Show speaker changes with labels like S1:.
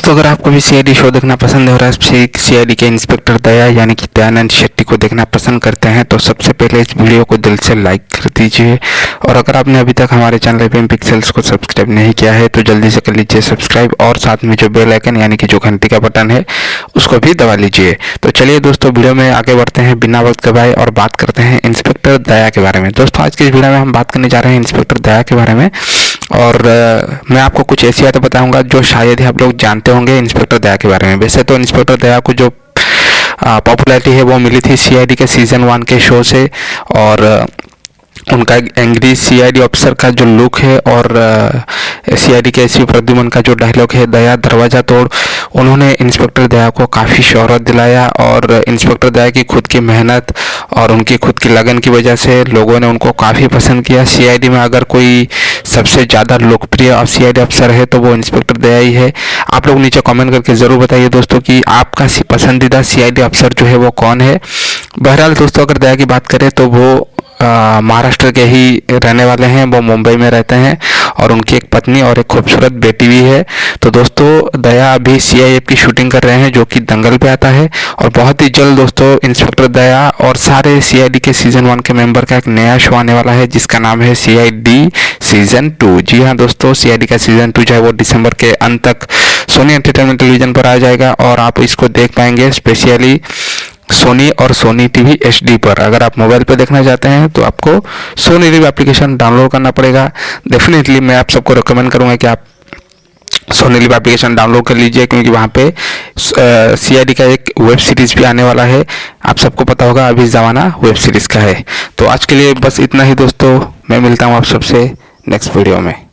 S1: दोस्तों अगर आपको भी सीआईडी शो देखना पसंद है और आप सीआईडी के इंस्पेक्टर दया यानी कि दयानंद शेट्टी को देखना पसंद करते हैं तो सबसे पहले इस वीडियो को दिल से लाइक कर दीजिए। और अगर आपने अभी तक हमारे चैनल पे पिक्सेल्स को सब्सक्राइब नहीं किया है तो जल्दी से कर लीजिए सब्सक्राइब, और साथ में जो बेल आइकन यानी कि जो घंटी का बटन है उसको भी दबा लीजिए। तो चलिए दोस्तों वीडियो में आगे बढ़ते हैं बिना वक्त गवाए और बात करते हैं इंस्पेक्टर दया के बारे में। दोस्तों आज की इस वीडियो में हम बात करने जा रहे हैं इंस्पेक्टर दया के बारे में, और मैं आपको कुछ ऐसी बातें बताऊंगा जो शायद ही आप लोग जानते होंगे इंस्पेक्टर दया के बारे में। वैसे तो इंस्पेक्टर दया को जो पॉपुलैरिटी है वो मिली थी सीआईडी के सीजन 1 के शो से, और उनका एंग्री सीआईडी ऑफिसर का जो लुक है और सीआईडी के एसपी प्रद्युमन का जो डायलॉग है दया दरवाजा तोड़, उन्होंने इंस्पेक्टर दया को काफ़ी शोहरत दिलाया। और इंस्पेक्टर दया की खुद की मेहनत और उनकी खुद की लगन की वजह से लोगों ने उनको काफ़ी पसंद किया। सीआईडी में अगर कोई सबसे ज़्यादा लोकप्रिय सीआईडी अफसर है तो वो इंस्पेक्टर दया ही है। आप लोग नीचे कमेंट करके ज़रूर बताइए दोस्तों कि आपका पसंदीदा सीआईडी अफसर जो है वो कौन है। बहरहाल दोस्तों अगर दया की बात करें तो वो महाराष्ट्र के ही रहने वाले हैं, वो मुंबई में रहते हैं और उनकी एक पत्नी और एक खूबसूरत बेटी भी है। तो दोस्तों दया अभी CIF की शूटिंग कर रहे हैं जो कि दंगल पे आता है, और बहुत ही जल्द दोस्तों इंस्पेक्टर दया और सारे CID के सीजन 1 के मेंबर का एक नया शो आने वाला है जिसका नाम है CID सीजन 2। जी हाँ दोस्तों, CID का सीजन 2 जो है वो दिसंबर के अंत तक सोनी एंटरटेनमेंट टेलीविजन पर आ जाएगा और आप इसको देख पाएंगे स्पेशली सोनी और सोनी टीवी HD पर। अगर आप मोबाइल पे देखना चाहते हैं तो आपको सोनी टीवी एप्लीकेशन डाउनलोड करना पड़ेगा। डेफिनेटली मैं आप सबको रिकमेंड करूंगा कि आप सोनी टीवी एप्लीकेशन डाउनलोड कर लीजिए, क्योंकि वहाँ पे CID का एक वेब सीरीज़ भी आने वाला है। आप सबको पता होगा अभी ज़माना वेब सीरीज़ का है। तो आज के लिए बस इतना ही दोस्तों, मैं मिलता हूँ आप सबसे नेक्स्ट वीडियो में।